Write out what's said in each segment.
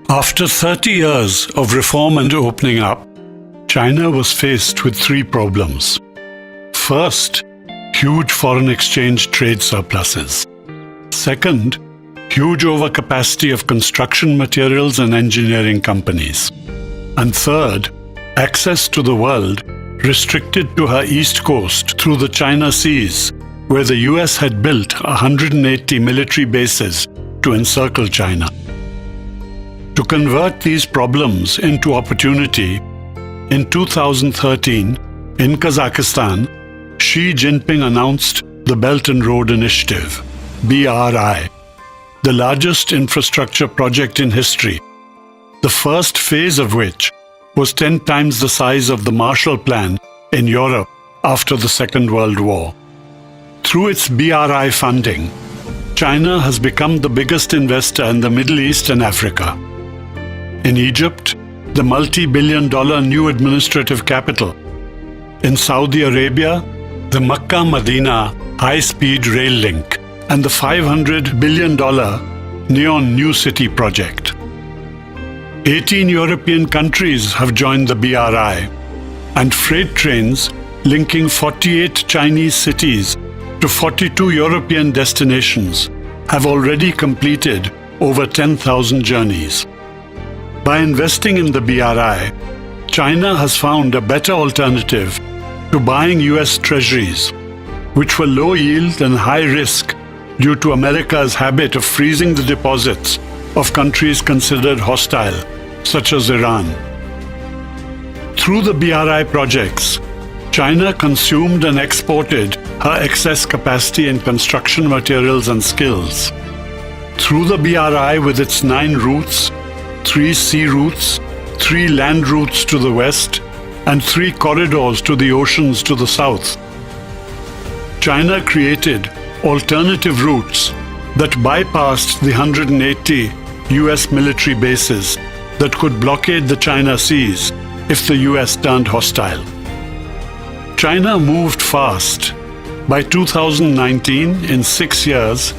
After 30 years of reform and opening up, China was faced with three problems. First, huge foreign exchange trade surpluses. Second, huge overcapacity of construction materials and engineering companies. And third, access to the world restricted to her east coast through the China Seas, where the US had built 180 military bases to encircle China. To convert these problems into opportunity, in 2013, in Kazakhstan, Xi Jinping announced the Belt and Road Initiative, BRI, the largest infrastructure project in history, the first phase of which was 10 times the size of the Marshall Plan in Europe after the Second World War. Through its BRI funding, China has become the biggest investor in the Middle East and Africa. In Egypt, the multi-billion-dollar new administrative capital. In Saudi Arabia, the Makkah-Medina high-speed rail link and the $500 billion Neon New City project. 18 European countries have joined the BRI, and freight trains linking 48 Chinese cities to 42 European destinations have already completed over 10,000 journeys. By investing in the BRI, China has found a better alternative to buying US treasuries, which were low yield and high risk due to America's habit of freezing the deposits of countries considered hostile, such as Iran. Through the BRI projects, China consumed and exported her excess capacity in construction materials and skills. Through the BRI with its 9 routes, 3 sea routes, 3 land routes to the west, and 3 corridors to the oceans to the south, China created alternative routes that bypassed the 180 US military bases that could blockade the China Seas if the US turned hostile. China moved fast. By 2019, in 6 years,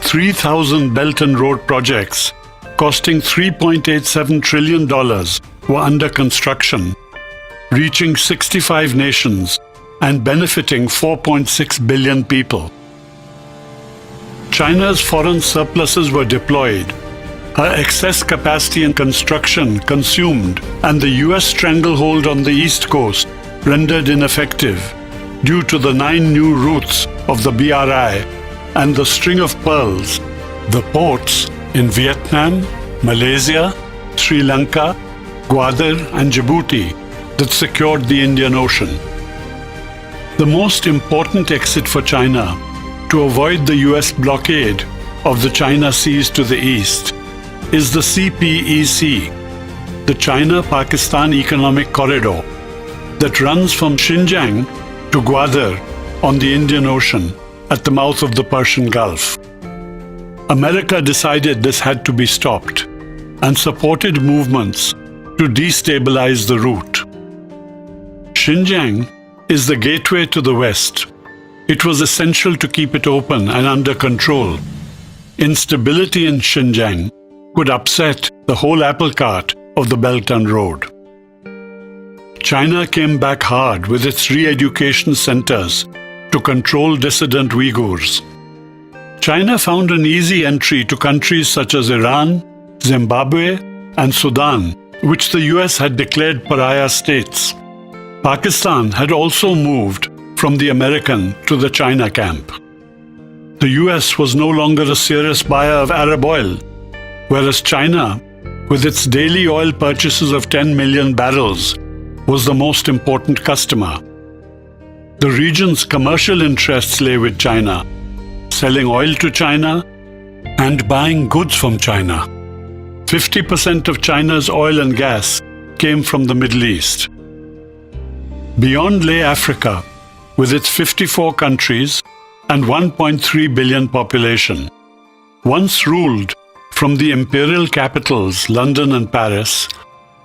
3,000 Belt and Road projects costing $3.87 trillion were under construction, reaching 65 nations and benefiting 4.6 billion people. China's foreign surpluses were deployed, her excess capacity in construction consumed, and the US stranglehold on the East Coast rendered ineffective due to the 9 new routes of the BRI and the string of pearls, the ports in Vietnam, Malaysia, Sri Lanka, Gwadar, and Djibouti that secured the Indian Ocean. The most important exit for China to avoid the US blockade of the China Seas to the east is the CPEC, the China-Pakistan Economic Corridor, that runs from Xinjiang to Gwadar on the Indian Ocean at the mouth of the Persian Gulf. America decided this had to be stopped and supported movements to destabilize the route. Xinjiang is the gateway to the West. It was essential to keep it open and under control. Instability in Xinjiang could upset the whole apple cart of the Belt and Road. China came back hard with its re-education centers to control dissident Uyghurs. China found an easy entry to countries such as Iran, Zimbabwe, and Sudan, which the US had declared pariah states. Pakistan had also moved from the American to the China camp. The US was no longer a serious buyer of Arab oil, whereas China, with its daily oil purchases of 10 million barrels, was the most important customer. The region's commercial interests lay with China, selling oil to China and buying goods from China. 50% of China's oil and gas came from the Middle East. Beyond lay Africa, with its 54 countries and 1.3 billion population. Once ruled from the imperial capitals, London and Paris,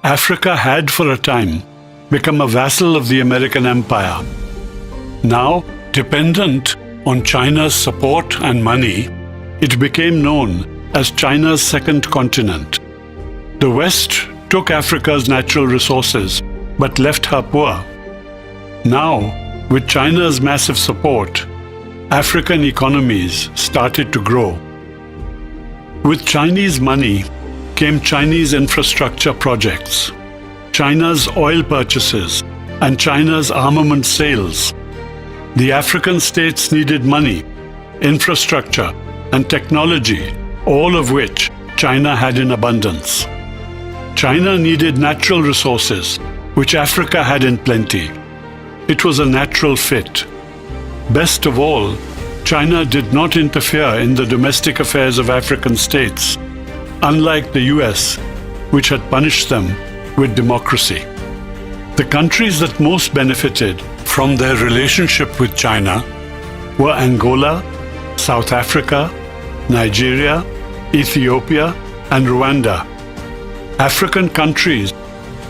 Africa had for a time become a vassal of the American empire. Now, dependent on China's support and money, it became known as China's second continent. The West took Africa's natural resources but left her poor. Now, with China's massive support, African economies started to grow. With Chinese money came Chinese infrastructure projects, China's oil purchases, and China's armament sales. The African states needed money, infrastructure, and technology, all of which China had in abundance. China needed natural resources, which Africa had in plenty. It was a natural fit. Best of all, China did not interfere in the domestic affairs of African states, unlike the US, which had punished them with democracy. The countries that most benefited from their relationship with China were Angola, South Africa, Nigeria, Ethiopia, and Rwanda. African countries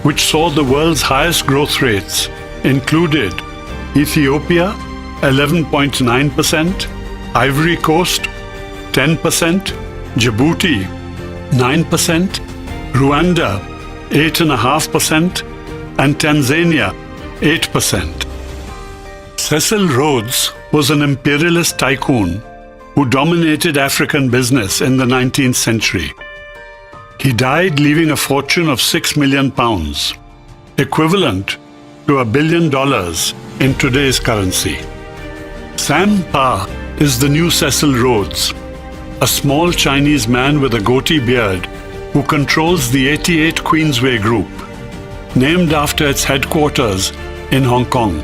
which saw the world's highest growth rates included Ethiopia, 11.9%, Ivory Coast, 10%, Djibouti, 9%, Rwanda, 8.5%, and Tanzania, 8%. Cecil Rhodes was an imperialist tycoon who dominated African business in the 19th century. He died leaving a fortune of £6 million, equivalent to $1 billion in today's currency. Sam Pa is the new Cecil Rhodes, a small Chinese man with a goatee beard who controls the 88 Queensway Group, named after its headquarters in Hong Kong.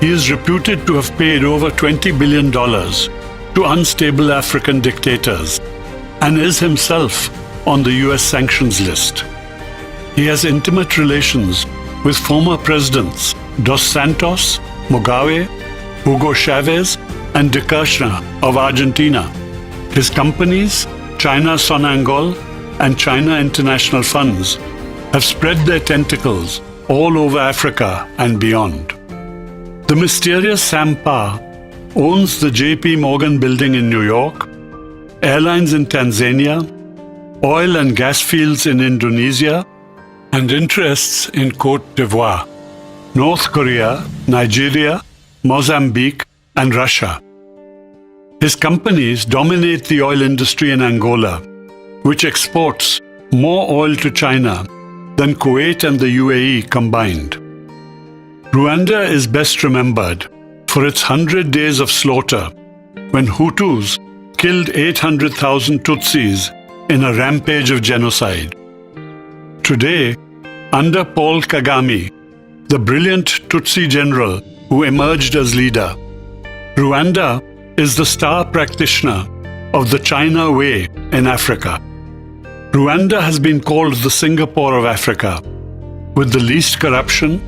He is reputed to have paid over $20 billion to unstable African dictators and is himself on the US sanctions list. He has intimate relations with former presidents Dos Santos, Mugabe, Hugo Chavez, and de Kirchner of Argentina. His companies, China Sonangol and China International Funds, have spread their tentacles all over Africa and beyond. The mysterious Sam Pa owns the JP Morgan building in New York, airlines in Tanzania, oil and gas fields in Indonesia, and interests in Côte d'Ivoire, North Korea, Nigeria, Mozambique, and Russia. His companies dominate the oil industry in Angola, which exports more oil to China than Kuwait and the UAE combined. Rwanda is best remembered for its 100 days of slaughter when Hutus killed 800,000 Tutsis in a rampage of genocide. Today, under Paul Kagame, the brilliant Tutsi general who emerged as leader, Rwanda is the star practitioner of the China Way in Africa. Rwanda has been called the Singapore of Africa, with the least corruption,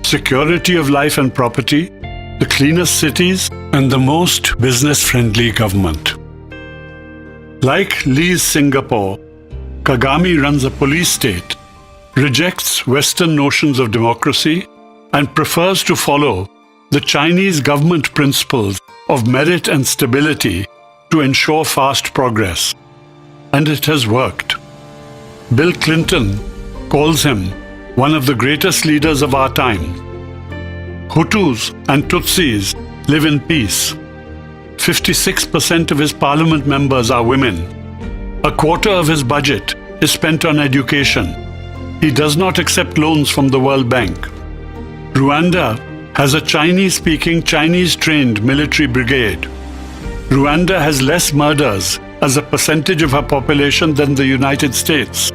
security of life and property, the cleanest cities, and the most business-friendly government. Like Lee's Singapore, Kagame runs a police state, rejects Western notions of democracy, and prefers to follow the Chinese government principles of merit and stability to ensure fast progress. And it has worked. Bill Clinton calls him one of the greatest leaders of our time. Hutus and Tutsis live in peace. 56% of his parliament members are women. A quarter of his budget is spent on education. He does not accept loans from the World Bank. Rwanda has a Chinese-speaking, Chinese-trained military brigade. Rwanda has less murders as a percentage of her population than the United States.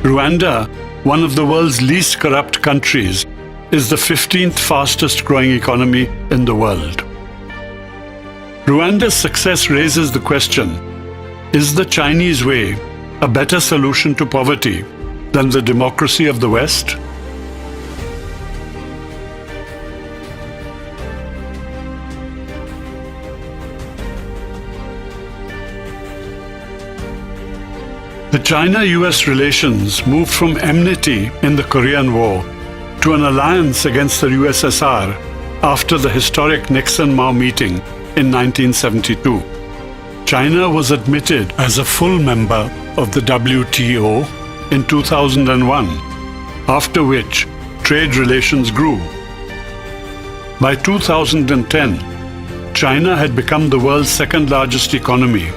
Rwanda, one of the world's least corrupt countries, is the 15th fastest growing economy in the world. Rwanda's success raises the question, is the Chinese way a better solution to poverty than the democracy of the West? The China-US relations moved from enmity in the Korean War to an alliance against the USSR after the historic Nixon-Mao meeting in 1972. China was admitted as a full member of the WTO in 2001, after which trade relations grew. By 2010, China had become the world's second largest economy,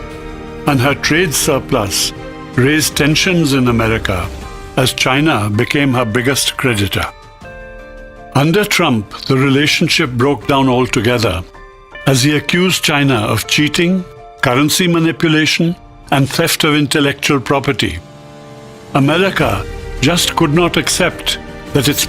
and her trade surplus raised tensions in America as China became her biggest creditor. Under Trump, the relationship broke down altogether as he accused China of cheating, currency manipulation, and theft of intellectual property. America just could not accept that its